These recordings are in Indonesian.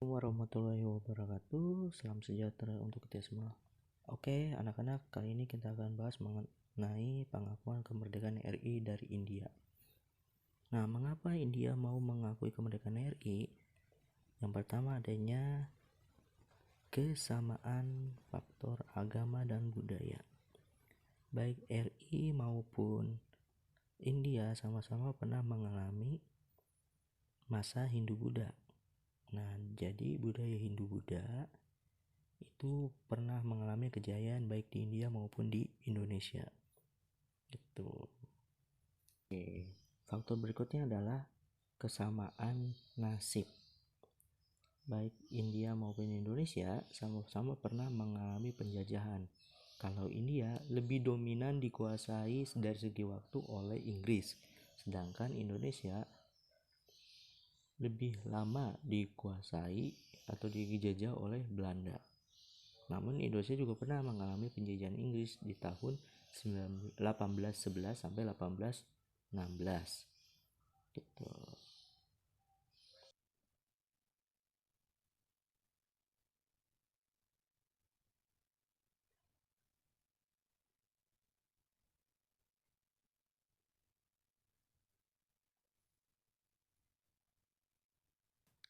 Warahmatullahi wabarakatuh. Salam sejahtera untuk kita semua. Oke, anak-anak, kali ini kita akan bahas mengenai pengakuan kemerdekaan RI dari India. Nah, mengapa India mau mengakui kemerdekaan RI? Yang pertama, adanya kesamaan faktor agama dan budaya. Baik RI maupun India sama-sama pernah mengalami masa Hindu-Buddha. Nah, jadi budaya Hindu-Buddha itu pernah mengalami kejayaan baik di India maupun di Indonesia. Gitu. Oke. Faktor berikutnya adalah kesamaan nasib. Baik India maupun Indonesia sama-sama pernah mengalami penjajahan. Kalau India lebih dominan dikuasai dari segi waktu oleh Inggris, sedangkan Indonesia lebih lama dikuasai atau dijajah oleh Belanda. Namun Indonesia juga pernah mengalami penjajahan Inggris di tahun 1811 sampai 1816 gitu.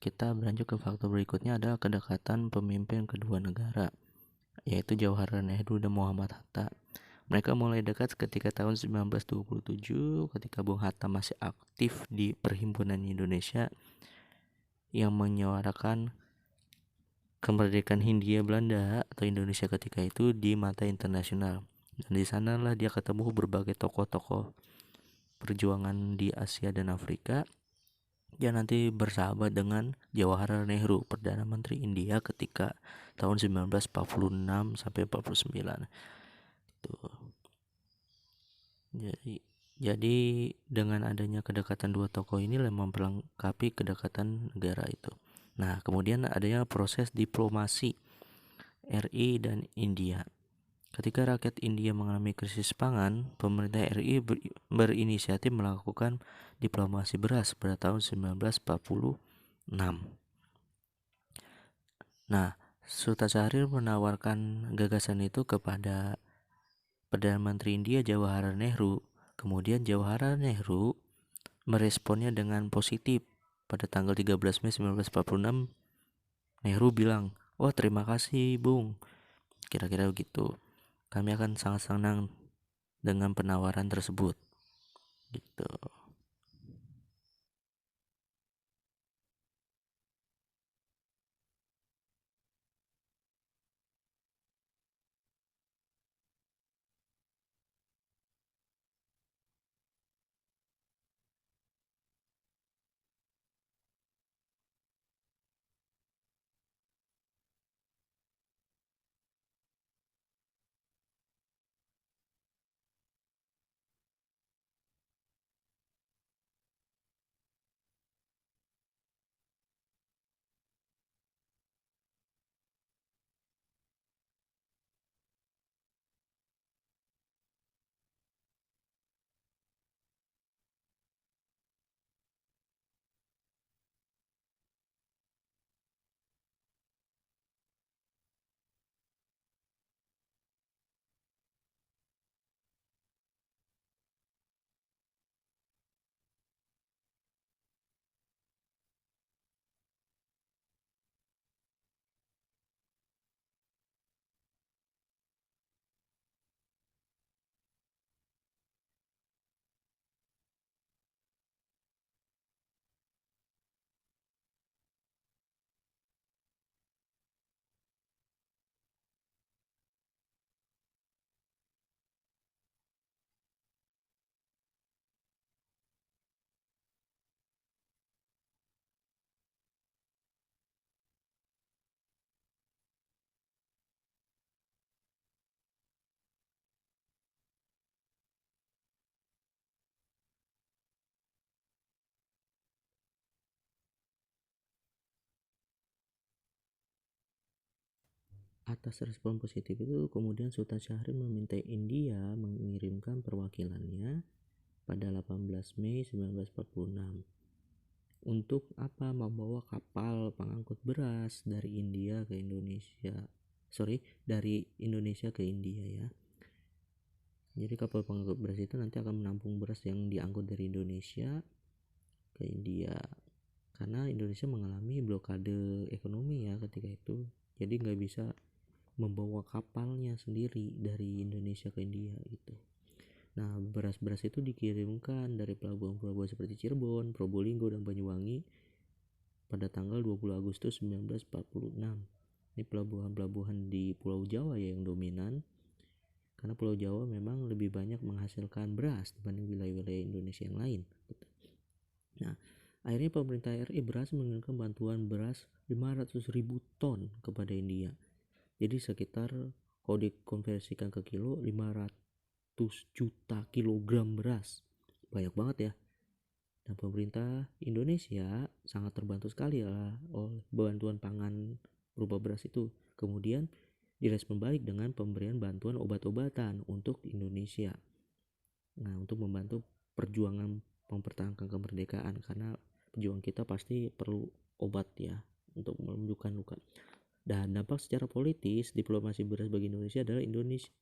Kita beranjak ke faktor berikutnya adalah kedekatan pemimpin kedua negara, yaitu Jawaharlal Nehru dan Muhammad Hatta. Mereka mulai dekat ketika tahun 1927 ketika Bung Hatta masih aktif di Perhimpunan Indonesia yang menyuarakan kemerdekaan Hindia Belanda atau Indonesia ketika itu di mata internasional. Dan di sanalah dia ketemu berbagai tokoh-tokoh perjuangan di Asia dan Afrika. Dia nanti bersahabat dengan Jawaharlal Nehru, Perdana Menteri India ketika tahun 1946 sampai 49. Tuh. Jadi dengan adanya kedekatan dua tokoh ini memperlengkapi kedekatan negara itu. Nah, kemudian adanya proses diplomasi RI dan India. Ketika rakyat India mengalami krisis pangan, pemerintah RI berinisiatif melakukan diplomasi beras pada tahun 1946. Nah, Sultan Syahrir menawarkan gagasan itu kepada Perdana Menteri India Jawaharlal Nehru. Kemudian Jawaharlal Nehru meresponnya dengan positif. Pada tanggal 13 Mei 1946, Nehru bilang, "Wah, terima kasih, Bung." Kira-kira begitu. Kami akan sangat senang dengan penawaran tersebut. Gitu. Atas respon positif itu, kemudian Sultan Syahrir meminta India mengirimkan perwakilannya pada 18 Mei 1946. untuk apa? Membawa kapal pengangkut beras dari India ke Indonesia. Dari Indonesia ke India ya. Jadi kapal pengangkut beras itu nanti akan menampung beras yang diangkut dari Indonesia ke India. Karena Indonesia mengalami blokade ekonomi ya ketika itu. Jadi nggak bisa membawa kapalnya sendiri dari Indonesia ke India gitu. Nah, beras-beras itu dikirimkan dari pelabuhan-pelabuhan seperti Cirebon, Probolinggo, dan Banyuwangi pada tanggal 20 Agustus 1946. Ini pelabuhan-pelabuhan di Pulau Jawa ya yang dominan, karena Pulau Jawa memang lebih banyak menghasilkan beras dibanding wilayah-wilayah Indonesia yang lain. Nah, akhirnya pemerintah RI berhasil mengirimkan bantuan beras 500.000 ton kepada India. Jadi sekitar kalau dikonversikan ke kilo 500 juta kilogram beras. Banyak banget ya. Dan pemerintah Indonesia sangat terbantu sekali ya oleh bantuan pangan berupa beras itu. Kemudian direspon balik dengan pemberian bantuan obat-obatan untuk Indonesia. Nah, untuk membantu perjuangan mempertahankan kemerdekaan, karena pejuang kita pasti perlu obat ya untuk menyembuhkan luka. Dan dampak secara politis diplomasi beras bagi Indonesia adalah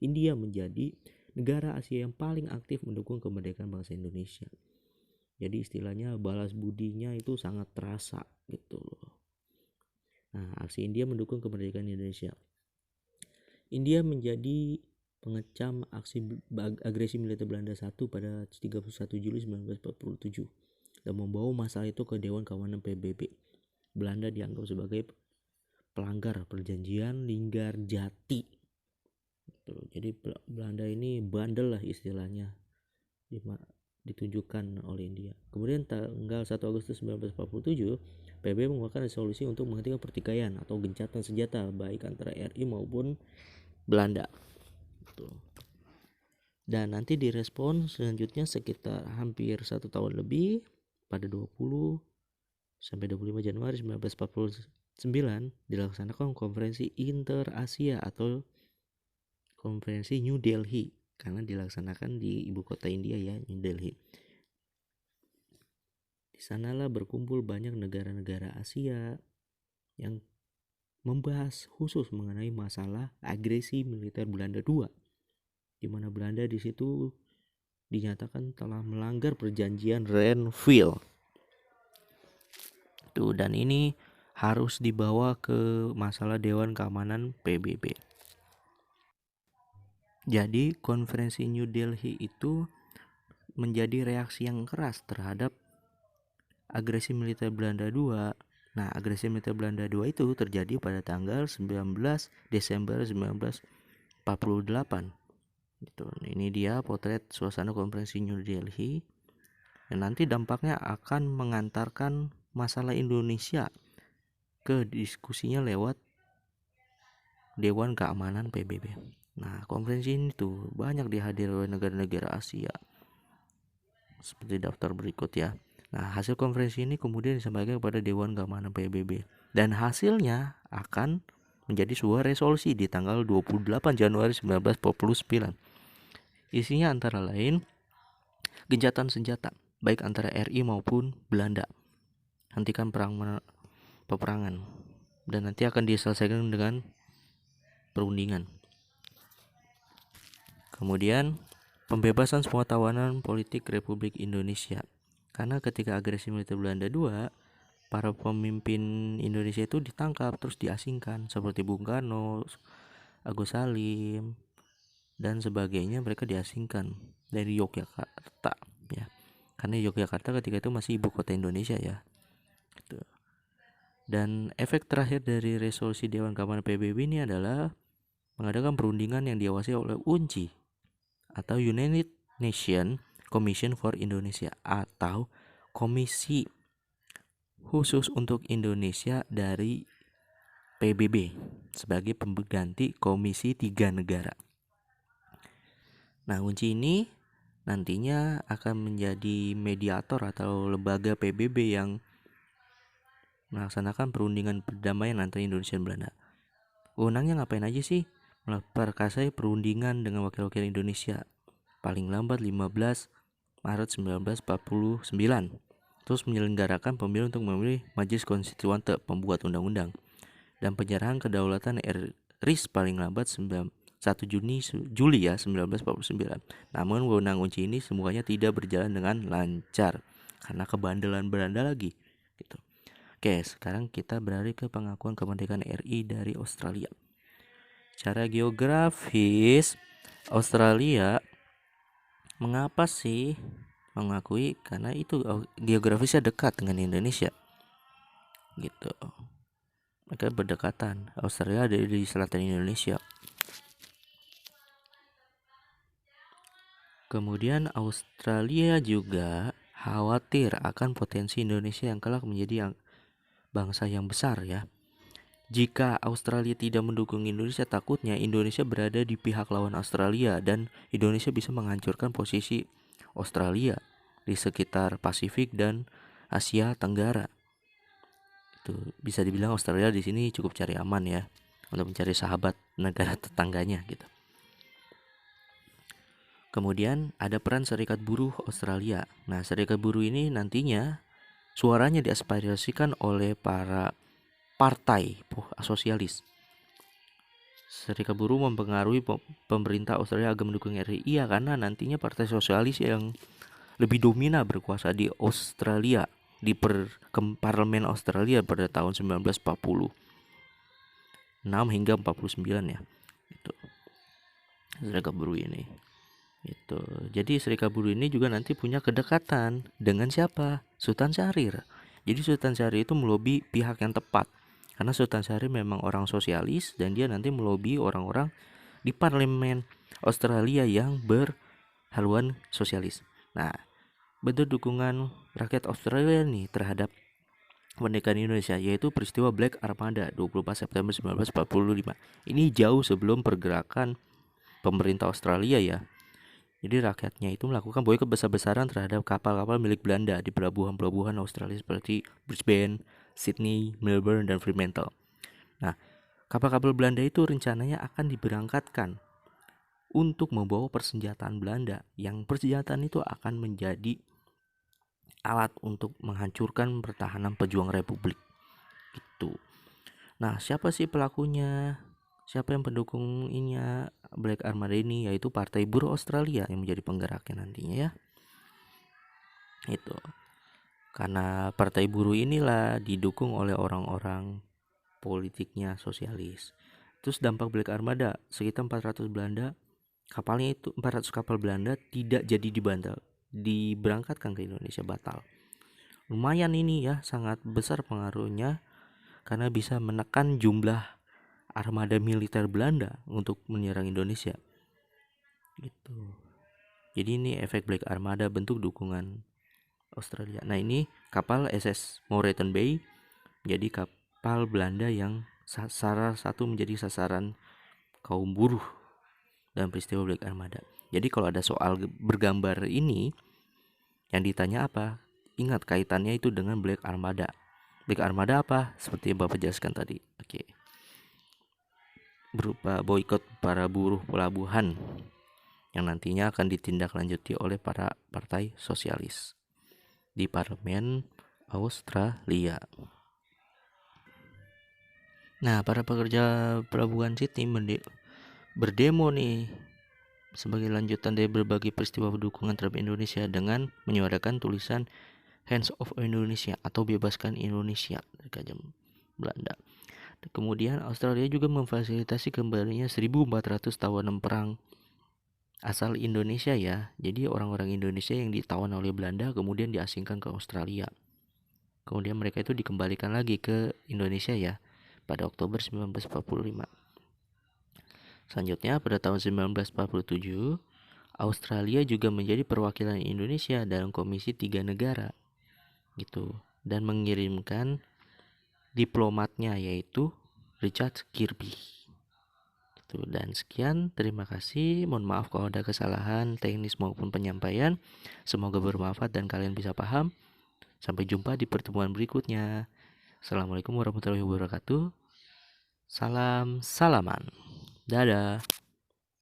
India menjadi negara Asia yang paling aktif mendukung kemerdekaan bangsa Indonesia. Jadi istilahnya balas budinya itu sangat terasa gitu loh. Nah, aksi India mendukung kemerdekaan Indonesia. India menjadi pengecam aksi agresi militer Belanda 1 pada 31 Juli 1947 dan membawa masalah itu ke Dewan Keamanan PBB. Belanda dianggap sebagai pelanggar perjanjian Linggarjati. Jadi Belanda ini bandel lah istilahnya ditunjukkan oleh India. Kemudian tanggal 1 Agustus 1947 PBB mengeluarkan resolusi untuk menghentikan pertikaian atau gencatan senjata baik antara RI maupun Belanda. Dan nanti direspon selanjutnya sekitar hampir 1 tahun lebih pada 20 sampai 25 Januari 1949 dilaksanakan konferensi Inter-Asia atau konferensi New Delhi, karena dilaksanakan di ibu kota India ya, New Delhi. Di sanalah berkumpul banyak negara-negara Asia yang membahas khusus mengenai masalah agresi militer Belanda II, di mana Belanda di situ dinyatakan telah melanggar perjanjian Renville. Dan ini harus dibawa ke masalah Dewan Keamanan PBB. Jadi konferensi New Delhi itu menjadi reaksi yang keras terhadap agresi militer Belanda II. Nah, agresi militer Belanda II itu terjadi pada tanggal 19 Desember 1948. Gitu. Ini dia potret suasana konferensi New Delhi. Dan nanti dampaknya akan mengantarkan masalah Indonesia ke diskusinya lewat Dewan Keamanan PBB. Nah, konferensi ini tuh banyak dihadiri oleh negara-negara Asia seperti daftar berikut ya. Nah, hasil konferensi ini kemudian disampaikan kepada Dewan Keamanan PBB dan hasilnya akan menjadi sebuah resolusi di tanggal 28 Januari 1949. Isinya antara lain gencatan senjata baik antara RI maupun Belanda, hentikan peperangan, dan nanti akan diselesaikan dengan perundingan. Kemudian pembebasan semua tawanan politik Republik Indonesia, karena ketika agresi militer Belanda II, para pemimpin Indonesia itu ditangkap terus diasingkan seperti Bung Karno, Agus Salim dan sebagainya. Mereka diasingkan dari Yogyakarta ya, karena Yogyakarta ketika itu masih ibu kota Indonesia ya gitu. Dan efek terakhir dari resolusi Dewan Keamanan PBB ini adalah mengadakan perundingan yang diawasi oleh UNCI atau United Nations Commission for Indonesia atau Komisi Khusus untuk Indonesia dari PBB sebagai pengganti Komisi 3 Negara. Nah, UNCI ini nantinya akan menjadi mediator atau lembaga PBB yang melaksanakan perundingan perdamaian antara Indonesia dan Belanda. Wewenangnya ngapain aja sih? Memperkasai perundingan dengan wakil-wakil Indonesia paling lambat 15 Maret 1949. terus menyelenggarakan pemilu untuk memilih Majelis Konstituante pembuat undang-undang, dan penyerahan kedaulatan RIS paling lambat 1 Juli 1949. Namun wewenang kunci ini semuanya tidak berjalan dengan lancar karena kebandelan Belanda lagi gitu. Oke, sekarang kita beralih ke pengakuan kemerdekaan RI dari Australia. Secara geografis, Australia mengapa sih mengakui? Karena itu geografisnya dekat dengan Indonesia gitu. Mereka berdekatan. Australia ada di selatan Indonesia. Kemudian Australia juga khawatir akan potensi Indonesia yang kelak menjadi bangsa yang besar ya. Jika Australia tidak mendukung Indonesia, takutnya Indonesia berada di pihak lawan Australia dan Indonesia bisa menghancurkan posisi Australia di sekitar Pasifik dan Asia Tenggara. Itu bisa dibilang Australia di sini cukup cari aman ya, untuk mencari sahabat negara tetangganya gitu. Kemudian ada peran Serikat Buruh Australia. Nah, Serikat Buruh ini nantinya suaranya diaspirasikan oleh para partai sosialis. Serikat Buruh mempengaruhi pemerintah Australia agar mendukung RI karena nantinya partai sosialis yang lebih dominan berkuasa di Australia, di parlemen Australia pada tahun 1946 hingga 49 ya. Itu Serikat Buruh ini. Itu. Jadi Serikat Buruh ini juga nanti punya kedekatan dengan siapa? Sultan Syahrir. Jadi Sultan Syahrir itu melobi pihak yang tepat. Karena Sultan Syahrir memang orang sosialis dan dia nanti melobi orang-orang di parlemen Australia yang berhaluan sosialis. Nah, bentuk dukungan rakyat Australia nih terhadap kemerdekaan Indonesia yaitu peristiwa Black Armada 24 September 1945. Ini jauh sebelum pergerakan pemerintah Australia ya. Jadi rakyatnya itu melakukan boykot besar-besaran terhadap kapal-kapal milik Belanda di pelabuhan-pelabuhan Australia seperti Brisbane, Sydney, Melbourne, dan Fremantle. Nah, kapal-kapal Belanda itu rencananya akan diberangkatkan untuk membawa persenjataan Belanda, yang persenjataan itu akan menjadi alat untuk menghancurkan pertahanan pejuang Republik. Gitu. Nah, siapa sih pelakunya? Siapa yang pendukung ininya Black Armada ini? Yaitu Partai Buruh Australia yang menjadi penggeraknya nantinya ya. Itu. Karena Partai Buruh inilah didukung oleh orang-orang politiknya sosialis. Terus dampak Black Armada, sekitar 400 Belanda, kapalnya itu 400 kapal Belanda tidak jadi diberangkatkan ke Indonesia, batal. Lumayan ini ya, sangat besar pengaruhnya karena bisa menekan jumlah armada militer Belanda untuk menyerang Indonesia. Gitu. Jadi ini efek Black Armada, bentuk dukungan Australia. Nah, ini kapal SS Moreton Bay jadi kapal Belanda yang salah satu menjadi sasaran kaum buruh dalam peristiwa Black Armada. Jadi kalau ada soal bergambar ini yang ditanya apa, ingat kaitannya itu dengan Black Armada. Black Armada apa? Seperti yang Bapak jelaskan tadi. Oke. Berupa boikot para buruh pelabuhan yang nantinya akan ditindaklanjuti oleh para partai sosialis di parlemen Australia. Nah, para pekerja pelabuhan Sydney berdemo nih sebagai lanjutan dari berbagai peristiwa dukungan terhadap Indonesia dengan menyuarakan tulisan Hands Off Indonesia atau bebaskan Indonesia dari kejam Belanda. Kemudian Australia juga memfasilitasi kembalinya 1.400 tawanan perang asal Indonesia ya. Jadi orang-orang Indonesia yang ditawan oleh Belanda kemudian diasingkan ke Australia. Kemudian mereka itu dikembalikan lagi ke Indonesia ya pada Oktober 1945. Selanjutnya pada tahun 1947, Australia juga menjadi perwakilan Indonesia dalam Komisi 3 Negara gitu dan mengirimkan diplomatnya yaitu Richard Kirby. Gitu. Dan sekian, terima kasih. Mohon maaf kalau ada kesalahan teknis maupun penyampaian. Semoga bermanfaat dan kalian bisa paham. Sampai jumpa di pertemuan berikutnya. Assalamualaikum warahmatullahi wabarakatuh. Salam salaman. Dadah.